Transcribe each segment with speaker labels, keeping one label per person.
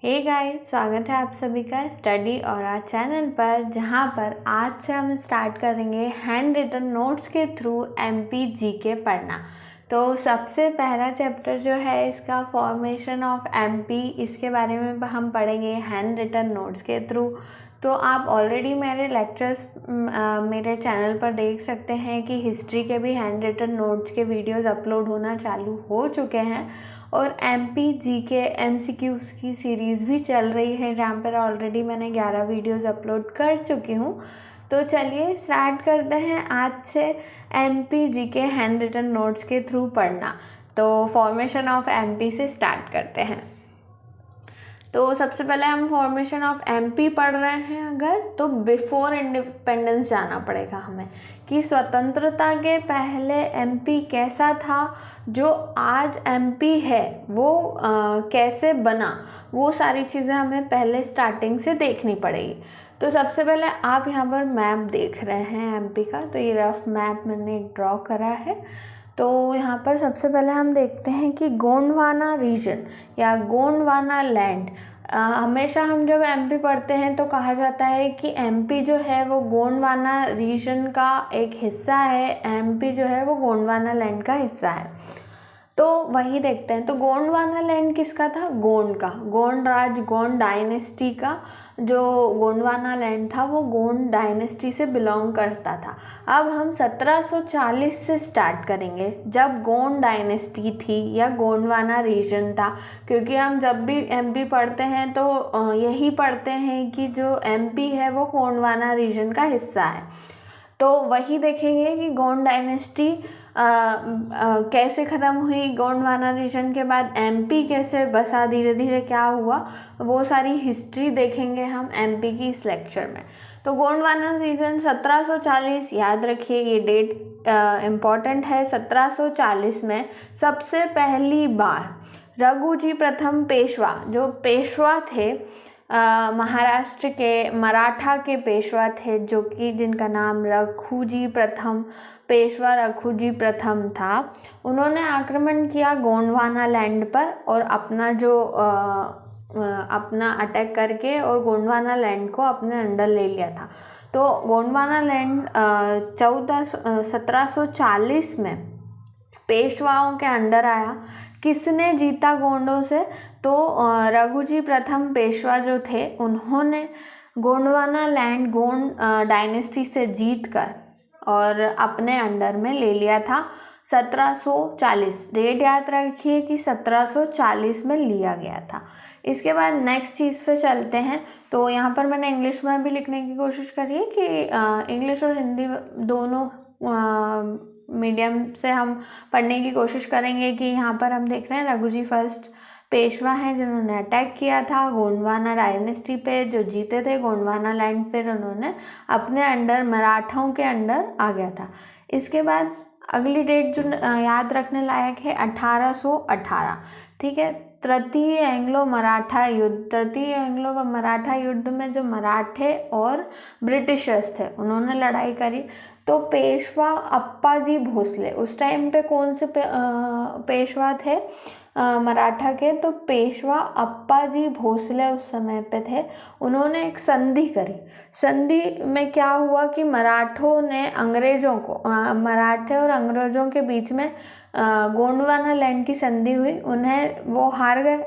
Speaker 1: Hey guys, स्वागत है आप सभी का स्टडी और आज चैनल पर, जहां पर आज से हम स्टार्ट करेंगे हैंड रिटन नोट्स के थ्रू एमपी जीके पढ़ना। तो सबसे पहला चैप्टर जो है इसका फॉर्मेशन ऑफ एमपी, इसके बारे में हम पढ़ेंगे हैंड रिटन नोट्स के थ्रू। तो आप ऑलरेडी मेरे लेक्चर्स मेरे चैनल पर देख सकते हैं कि हिस्ट्री के भी हैंड रिटन नोट्स के वीडियोस अपलोड होना चालू हो चुके हैं और एमपी जीके एमसीक्यूज़ की सीरीज़ भी चल रही है, जहाँ पर ऑलरेडी मैंने 11 वीडियोस अपलोड कर चुकी हूँ। तो चलिए स्टार्ट करते हैं आज से MP GK handwritten notes के थ्रू पढ़ना। तो फॉर्मेशन ऑफ एमपी से स्टार्ट करते हैं। तो सबसे पहले हम फॉर्मेशन ऑफ एमपी पढ़ रहे हैं अगर, तो बिफोर इंडिपेंडेंस जाना पड़ेगा हमें कि स्वतंत्रता के पहले एमपी कैसा था, जो आज एमपी है वो कैसे बना, वो सारी चीज़ें हमें पहले स्टार्टिंग से देखनी पड़ेगी। तो सबसे पहले आप यहाँ पर मैप देख रहे हैं एमपी का, तो ये रफ मैप मैंने ड्रॉ करा है। तो यहाँ पर सबसे पहले हम देखते हैं कि गोंडवाना रीजन या गोंडवाना लैंड, हमेशा हम जब एमपी पढ़ते हैं तो कहा जाता है कि एमपी जो है वो गोंडवाना रीजन का एक हिस्सा है, एमपी जो है वो गोंडवाना लैंड का हिस्सा है। तो वही देखते हैं। तो गोंडवाना लैंड किसका था? गोंड का, गोंड राज, गोंड डायनेस्टी का जो गोंडवाना लैंड था वो गोंड डायनेस्टी से बिलोंग करता था। अब हम 1740 से स्टार्ट करेंगे, जब गोंड डायनेस्टी थी या गोंडवाना रीजन था, क्योंकि हम जब भी एमपी पढ़ते हैं तो यही पढ़ते हैं कि जो एमपी है वो गोंडवाना रीजन का हिस्सा है। तो वही देखेंगे कि गोंड डायनेस्टी कैसे ख़त्म हुई, गोंडवाना रीजन के बाद एमपी कैसे बसा, धीरे धीरे क्या हुआ, वो सारी हिस्ट्री देखेंगे हम एमपी की इस लेक्चर में। तो गोंडवाना रीजन 1740, याद रखिए ये डेट इम्पॉर्टेंट है। 1740 में सबसे पहली बार रघुजी प्रथम पेशवा, जो पेशवा थे महाराष्ट्र के, मराठा के पेशवा थे, जो कि जिनका नाम रघुजी प्रथम, पेशवा रघुजी प्रथम था, उन्होंने आक्रमण किया गोंडवाना लैंड पर और अपना जो अपना अटैक करके और गोंडवाना लैंड को अपने अंडर ले लिया था। तो गोंडवाना लैंड 1740 में पेशवाओं के अंडर आया। किसने जीता गोंडों से? तो रघुजी प्रथम पेशवा जो थे उन्होंने गोंडवाना लैंड गोंड डायनेस्टी से जीतकर और अपने अंडर में ले लिया था। 1740 डेट याद रखिए कि 1740 में लिया गया था। इसके बाद नेक्स्ट चीज़ पे चलते हैं। तो यहाँ पर मैंने इंग्लिश में भी लिखने की कोशिश करी है कि इंग्लिश और हिंदी दोनों मीडियम से हम पढ़ने की कोशिश करेंगे। कि यहाँ पर हम देख रहे हैं रघुजी फर्स्ट पेशवा हैं जिन्होंने अटैक किया था गोंडवाना डायनेस्टी पे, जो जीते थे गोंडवाना लैंड, फिर उन्होंने अपने अंडर, मराठाओं के अंडर आ गया था। इसके बाद अगली डेट जो याद रखने लायक है 1818, ठीक है। तृतीय एंग्लो मराठा युद्ध, तृतीय एंग्लो मराठा युद्ध में जो मराठे और ब्रिटिशर्स थे उन्होंने लड़ाई करी। तो पेशवा अप्पाजी भोसले उस टाइम पे कौन से पेशवा थे मराठा के? तो पेशवा अप्पाजी भोसले उस समय पे थे। उन्होंने एक संधि करी। संधि में क्या हुआ कि मराठों ने अंग्रेज़ों को, मराठे और अंग्रेज़ों के बीच में गोंडवाना लैंड की संधि हुई, उन्हें वो हार गए।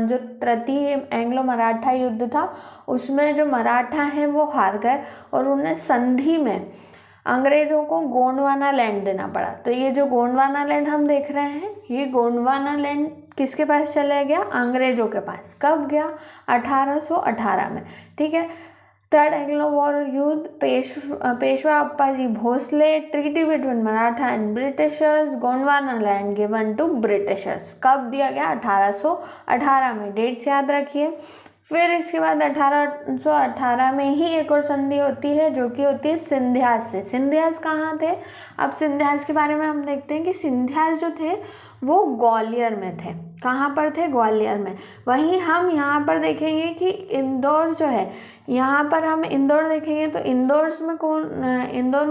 Speaker 1: जो तृतीय एंग्लो मराठा युद्ध था उसमें जो मराठा हैं वो हार गए और उन्हें संधि में अंग्रेज़ों को गोंडवाना लैंड देना पड़ा। तो ये जो गोंडवाना लैंड हम देख रहे हैं, ये गोंडवाना लैंड किसके पास चला गया? अंग्रेज़ों के पास। कब गया? 1818 में, ठीक है। थर्ड एंग्लो वॉर युद्ध, Peshwa Appaji Bhonsle, treaty between Maratha and Britishers, Gondwana land given to Britishers. कब दिया गया? 1818 में। डेट्स याद रखिए। फिर इसके बाद 1818 में ही एक और संधि होती है जो कि होती है सिंधियास से। सिंधियास कहाँ थे? अब सिंधियास के बारे में हम देखते हैं कि सिंधियास जो थे वो ग्वालियर में थे। कहाँ पर थे? ग्वालियर में। वहीं हम यहाँ पर देखेंगे कि इंदौर जो है, यहाँ पर हम इंदौर देखेंगे तो इंदौर में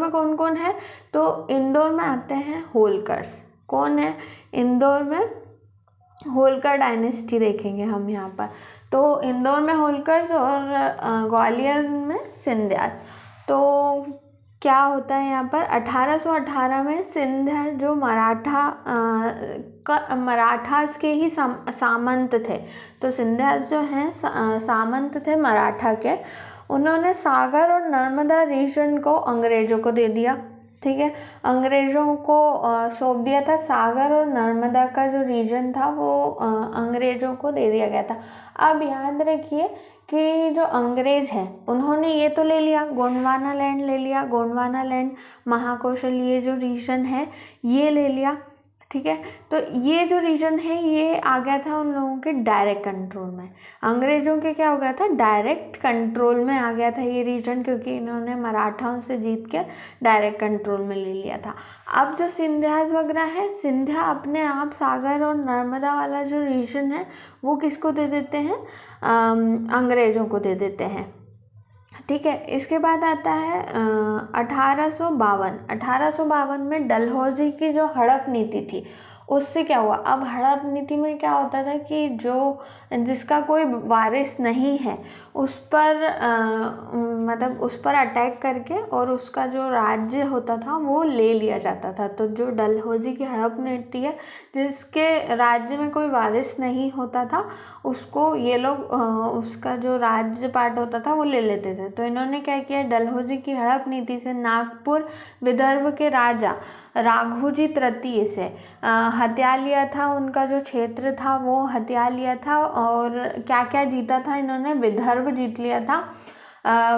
Speaker 1: कौन कौन है? तो इंदौर में आते हैं होलकर्स। कौन है इंदौर में? होलकर डायनेस्टी देखेंगे हम यहाँ पर। तो इंदौर में होलकर्स और ग्वालियर में सिंधिया। तो क्या होता है यहाँ पर 1818 में सिंधिया जो मराठास के ही सामंत थे। तो सिंधिया जो हैं सामंत थे मराठा के। उन्होंने सागर और नर्मदा रीजन को अंग्रेज़ों को दे दिया। ठीक है, अंग्रेज़ों को सौंप दिया था। सागर और नर्मदा का जो रीजन था वो अंग्रेज़ों को दे दिया गया था। अब याद रखिए कि जो अंग्रेज़ हैं उन्होंने ये तो ले लिया, गोंडवाना लैंड ले लिया, गोंडवाना लैंड, महाकौशल ये जो रीजन है ये ले लिया। ठीक है, तो ये जो रीजन है ये आ गया था उन लोगों के डायरेक्ट कंट्रोल में। अंग्रेज़ों के क्या हो गया था, डायरेक्ट कंट्रोल में आ गया था ये रीजन, क्योंकि इन्होंने मराठाओं से जीत के डायरेक्ट कंट्रोल में ले लिया था। अब जो सिंधियाज वगैरह है, सिंधिया अपने आप सागर और नर्मदा वाला जो रीजन है वो किसको दे देते हैं, अंग्रेज़ों को दे देते हैं। ठीक है, इसके बाद आता है 1852 में डलहौजी की जो हड़प नीति थी उससे क्या हुआ। अब हड़प नीति में क्या होता था कि जो जिसका कोई वारिस नहीं है उस पर मतलब उस पर अटैक करके और उसका जो राज्य होता था वो ले लिया जाता था। तो जो डलहौजी की हड़प नीति है, जिसके राज्य में कोई वारिस नहीं होता था उसको ये लोग उसका जो राज्य पार्ट होता था वो ले लेते थे। तो इन्होंने क्या किया, डलहौजी की हड़प नीति से नागपुर विदर्भ के राजा राघोजी तृतीय से हत्या लिया था। उनका जो क्षेत्र था वो हत्या लिया था। और क्या क्या जीता था इन्होंने, विदर्भ जीत लिया था।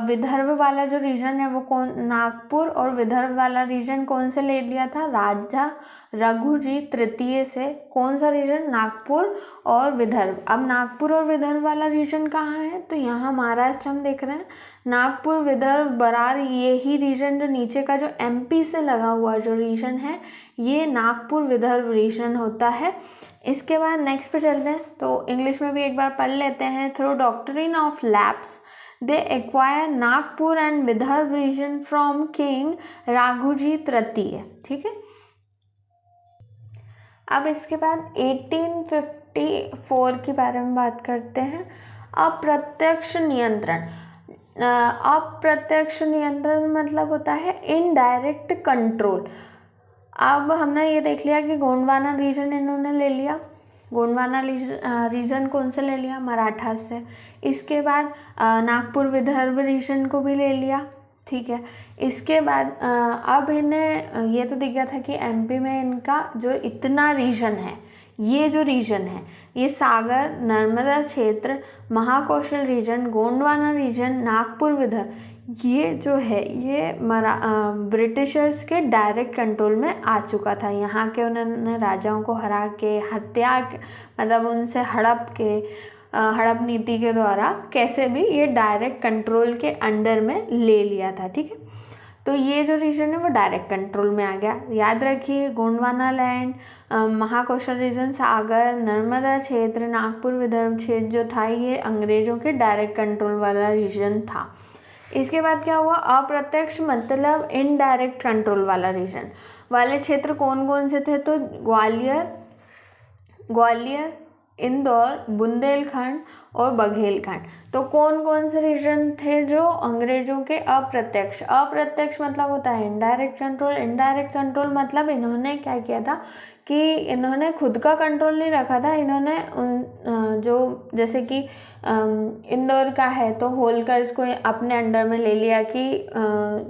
Speaker 1: विदर्भ वाला जो रीजन है वो कौन, नागपुर, और विदर्भ वाला रीजन कौन से ले लिया था, राजा रघुजी तृतीय से। कौन सा रीजन, नागपुर और विदर्भ। अब नागपुर और विदर्भ वाला रीजन कहाँ है, तो यहाँ महाराष्ट्र हम देख रहे हैं। नागपुर, विदर्भ, बरार, ये ही रीजन जो नीचे का जो एमपी से लगा हुआ जो रीजन है ये नागपुर विदर्भ रीजन होता है। इसके बाद नेक्स्ट पे चलते हैं, तो इंग्लिश में भी एक बार पढ़ लेते हैं। Through doctrine of lapse they acquire Nagpur and Vidarbha region from king Raghoji तृतीय। ठीक है, अब इसके बाद 1854 के बारे में बात करते हैं। अप्रत्यक्ष नियंत्रण। अप्रत्यक्ष नियंत्रण मतलब होता है इनडायरेक्ट कंट्रोल। अब हमने ये देख लिया कि गोंडवाना रीजन इन्होंने ले लिया। गोंडवाना रीजन कौन से ले लिया, मराठा से। इसके बाद नागपुर विदर्भ रीजन को भी ले लिया। ठीक है, इसके बाद अब इन्हें ये तो दिख गया था कि एमपी में इनका जो इतना रीजन है, ये जो रीजन है ये सागर नर्मदा क्षेत्र, महाकौशल रीजन, गोंडवाना रीजन, नागपुर विदर्भ, ये जो है ये ब्रिटिशर्स के डायरेक्ट कंट्रोल में आ चुका था। यहाँ के उन्होंने राजाओं को हरा के मतलब उनसे हड़प नीति के द्वारा कैसे भी ये डायरेक्ट कंट्रोल के अंडर में ले लिया था। ठीक है, तो ये जो रीजन है वो डायरेक्ट कंट्रोल में आ गया। याद रखिए, गोंडवाना लैंड, महाकौशल रीजन, सागर, नर्मदा क्षेत्र, नागपुर विदर्भ क्षेत्र जो था ये अंग्रेज़ों के डायरेक्ट कंट्रोल वाला रीजन था। इसके बाद क्या हुआ, अप्रत्यक्ष मतलब इनडायरेक्ट कंट्रोल वाला रीजन वाले क्षेत्र कौन कौन से थे, तो ग्वालियर, इंदौर, बुंदेलखंड और बघेलखंड। तो कौन कौन से रीजन थे जो अंग्रेजों के अप्रत्यक्ष मतलब होता है इनडायरेक्ट कंट्रोल। इनडायरेक्ट कंट्रोल मतलब इन्होंने क्या किया था कि इन्होंने खुद का कंट्रोल नहीं रखा था। इन्होंने उन जो जैसे कि इंदौर का है तो होलकर्स को अपने अंडर में ले लिया कि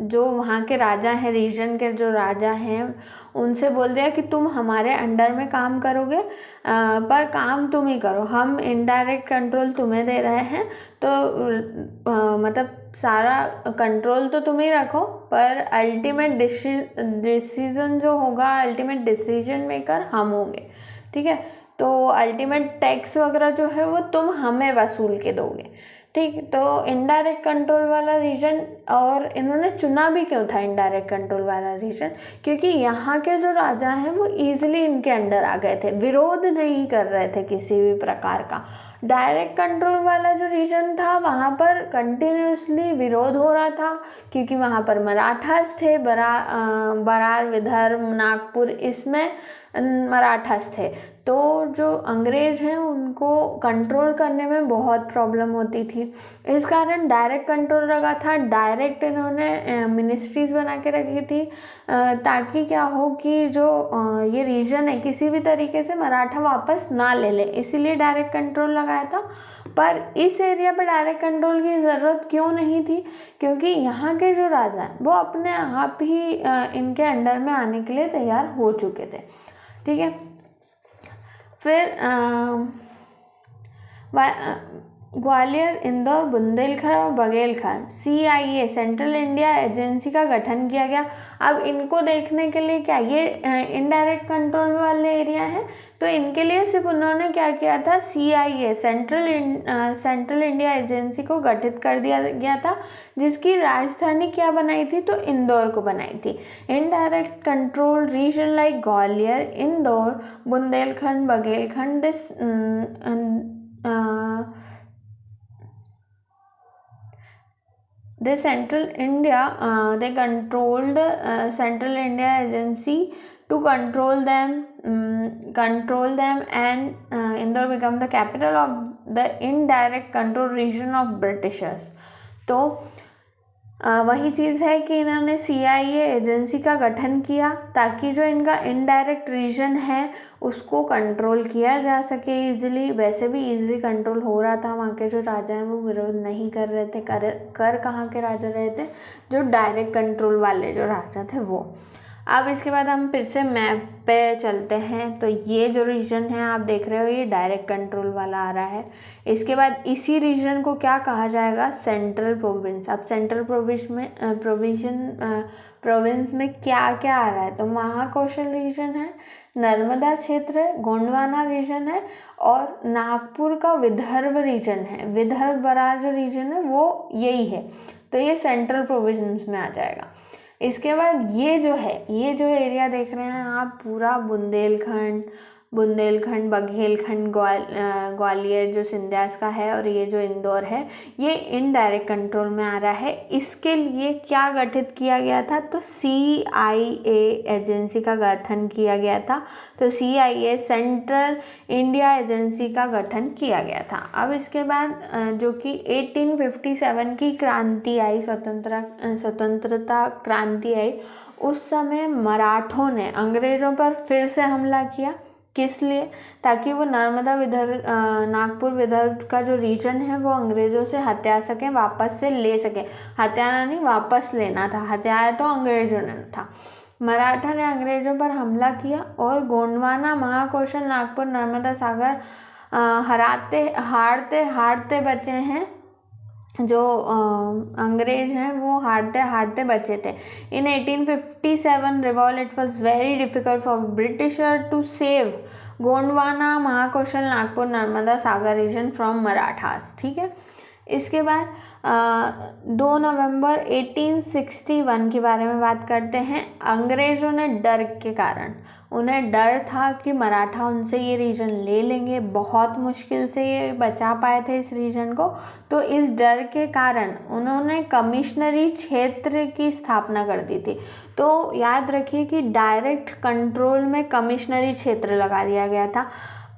Speaker 1: जो वहाँ के राजा हैं, रीजन के जो राजा हैं उनसे बोल दिया कि तुम हमारे अंडर में काम करोगे, पर काम तुम ही करो, हम इनडायरेक्ट कंट्रोल तुम्हें दे रहे हैं। तो मतलब सारा कंट्रोल तो तुम ही रखो, पर अल्टीमेट डिसीजन जो होगा, अल्टीमेट डिसीजन मेकर हम होंगे। ठीक है, तो अल्टीमेट टैक्स वगैरह जो है वो तुम हमें वसूल के दोगे। ठीक, तो इनडायरेक्ट कंट्रोल वाला रीजन, और इन्होंने चुना भी क्यों था इनडायरेक्ट कंट्रोल वाला रीजन, क्योंकि यहाँ के जो राजा हैं वो ईजिली इनके अंडर आ गए थे, विरोध नहीं कर रहे थे किसी भी प्रकार का। डायरेक्ट कंट्रोल वाला जो रीजन था वहाँ पर कंटिन्यूसली विरोध हो रहा था, क्योंकि वहाँ पर मराठास थे, बरार, विदर्भ, नागपुर, इसमें मराठास थे। तो जो अंग्रेज हैं उनको कंट्रोल करने में बहुत प्रॉब्लम होती थी। इस कारण डायरेक्ट कंट्रोल रखा था, डायरेक्ट इन्होंने मिनिस्ट्रीज़ बना के रखी थी ताकि क्या हो कि जो ये रीजन है किसी भी तरीके से मराठा वापस ना ले ले, इसीलिए डायरेक्ट कंट्रोल लगाया था। पर इस एरिया पर डायरेक्ट कंट्रोल की ज़रूरत क्यों नहीं थी? क्योंकि यहाँ के जो राजा हैं वो अपने आप ही इनके अंडर में आने के लिए तैयार हो चुके थे। ठीक है, फिर ग्वालियर, इंदौर, बुंदेलखंड और Baghelkhand CIA central India agency का गठन किया गया। अब इनको देखने के लिए क्या ये इनडायरेक्ट कंट्रोल वाले एरिया हैं, तो इनके लिए सिर्फ उन्होंने क्या किया था, CIA सेंट्रल इंडिया एजेंसी को गठित कर दिया गया था, जिसकी राजधानी क्या बनाई थी, तो इंदौर को बनाई थी। Indirect control region like Gwalior, Indore, Bundelkhand, Baghelkhand, they controlled Central India Agency to control them, and Indore became the capital of the indirect control region of Britishers. तो वही चीज़ है कि इन्होंने CIA एजेंसी का गठन किया ताकि जो इनका इनडायरेक्ट रीजन है उसको कंट्रोल किया जा सके इजीली। वैसे भी इजीली कंट्रोल हो रहा था, वहाँ के जो राजा हैं वो विरोध नहीं कर रहे थे। कर कहाँ के राजा रहे थे, जो डायरेक्ट कंट्रोल वाले जो राजा थे वो। अब इसके बाद हम फिर से मैप पे चलते हैं। तो ये जो रीजन है आप देख रहे हो ये डायरेक्ट कंट्रोल वाला आ रहा है। इसके बाद इसी रीजन को क्या कहा जाएगा, सेंट्रल प्रोविंस। अब सेंट्रल प्रोविंस में क्या क्या आ रहा है, तो महाकौशल रीजन है, नर्मदा क्षेत्र है, गोंडवाना रीजन है और नागपुर का विदर्भ रीजन है। विदर्भ बड़ा जो रीजन है वो यही है, तो ये सेंट्रल प्रोविंस में आ जाएगा। इसके बाद ये जो एरिया देख रहे हैं आप, पूरा बुंदेलखंड, बघेलखंड, ग्वालियर जो सिंधियास का है और ये जो इंदौर है ये इनडायरेक्ट कंट्रोल में आ रहा है। इसके लिए क्या गठित किया गया था, तो CIA एजेंसी का गठन किया गया था। तो CIA सेंट्रल इंडिया एजेंसी का गठन किया गया था। अब इसके बाद जो कि 1857 की क्रांति आई, स्वतंत्रता क्रांति आई, उस समय मराठों ने अंग्रेज़ों पर फिर से हमला किया। किस लिए, ताकि वो नागपुर विदर्भ का जो रीजन है वो अंग्रेज़ों से हत्या सकें, वापस से ले सकें। हत्याना नहीं, वापस लेना था, हत्याया तो अंग्रेज़ों ने था। मराठा ने अंग्रेज़ों पर हमला किया और गोंडवाना, महाकौशल, नागपुर, नर्मदा सागर हारते बचे हैं। जो अंग्रेज हैं वो हारते बचे थे। In 1857 revolt it was very difficult for britisher to save Gondwana, Mahakoshal, Nagpur, Narmada Sagar region from Marathas. ठीक है, इसके बाद 2 नवंबर 1861 के बारे में बात करते हैं। अंग्रेज़ों ने डर के कारण, उन्हें डर था कि मराठा उनसे ये रीजन ले लेंगे, बहुत मुश्किल से ये बचा पाए थे इस रीजन को, तो इस डर के कारण उन्होंने कमिश्नरी क्षेत्र की स्थापना कर दी थी। तो याद रखिए कि डायरेक्ट कंट्रोल में कमिश्नरी क्षेत्र लगा दिया गया था,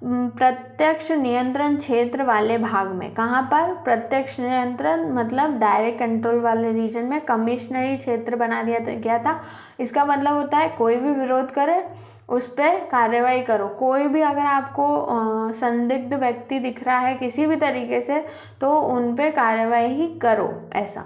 Speaker 1: प्रत्यक्ष नियंत्रण क्षेत्र वाले भाग में। कहाँ पर, प्रत्यक्ष नियंत्रण मतलब डायरेक्ट कंट्रोल वाले रीजन में कमिश्नरी क्षेत्र बना दिया गया था। इसका मतलब होता है कोई भी विरोध करे उस पर कार्रवाई करो। कोई भी अगर आपको संदिग्ध व्यक्ति दिख रहा है किसी भी तरीके से, तो उन पे कार्रवाई ही करो, ऐसा।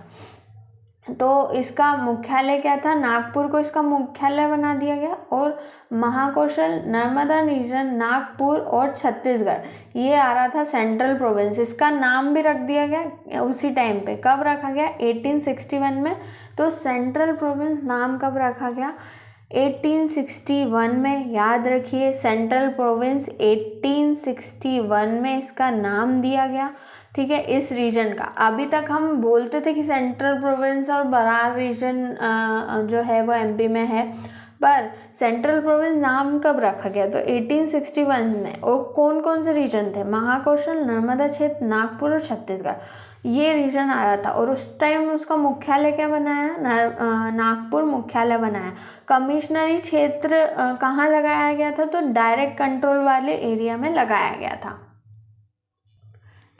Speaker 1: तो इसका मुख्यालय क्या था, नागपुर को इसका मुख्यालय बना दिया गया। और महाकौशल, नर्मदा रीजन, नागपुर और छत्तीसगढ़ ये आ रहा था सेंट्रल प्रोविंस। इसका नाम भी रख दिया गया उसी टाइम पे। कब रखा गया, 1861 में। तो सेंट्रल प्रोविंस नाम कब रखा गया, 1861 में। याद रखिए, सेंट्रल प्रोविंस 1861 में इसका नाम दिया गया। ठीक है, इस रीजन का। अभी तक हम बोलते थे कि सेंट्रल प्रोविंस और बरार रीजन जो है वो MP में है, पर सेंट्रल प्रोविंस नाम कब रखा गया? तो 1861 में। और कौन कौन से रीजन थे? महाकौशल, नर्मदा क्षेत्र, नागपुर और छत्तीसगढ़, ये रीजन आ रहा था। और उस टाइम उसका मुख्यालय क्या बनाया? नागपुर मुख्यालय बनाया। कमिश्नरी क्षेत्र कहाँ लगाया गया था? तो डायरेक्ट कंट्रोल वाले एरिया में लगाया गया था।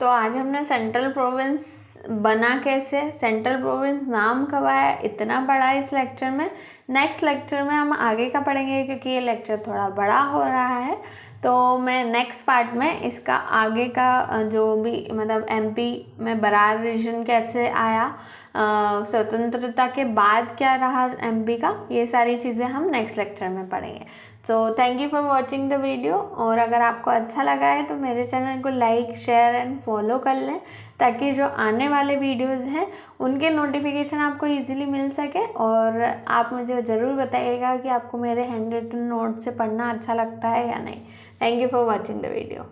Speaker 1: तो आज हमने सेंट्रल प्रोविंस बना कैसे, सेंट्रल प्रोविंस नाम कब आया, इतना पढ़ा इस लेक्चर में। नेक्स्ट लेक्चर में हम आगे का पढ़ेंगे, क्योंकि ये लेक्चर थोड़ा बड़ा हो रहा है। तो मैं नेक्स्ट पार्ट में इसका आगे का जो भी मतलब एमपी में बरार रीजन कैसे आया, स्वतंत्रता के बाद क्या रहा एमपी का, ये सारी चीज़ें हम नेक्स्ट लेक्चर में पढ़ेंगे। So thank you for watching the video. और अगर आपको अच्छा लगा है तो मेरे चैनल को लाइक, शेयर एंड फॉलो कर लें, ताकि जो आने वाले वीडियोज़ हैं उनके नोटिफिकेशन आपको इजीली मिल सके। और आप मुझे ज़रूर बताइएगा कि आपको मेरे हैंड रिटन नोट से पढ़ना अच्छा लगता है या नहीं। Thank you for watching the video.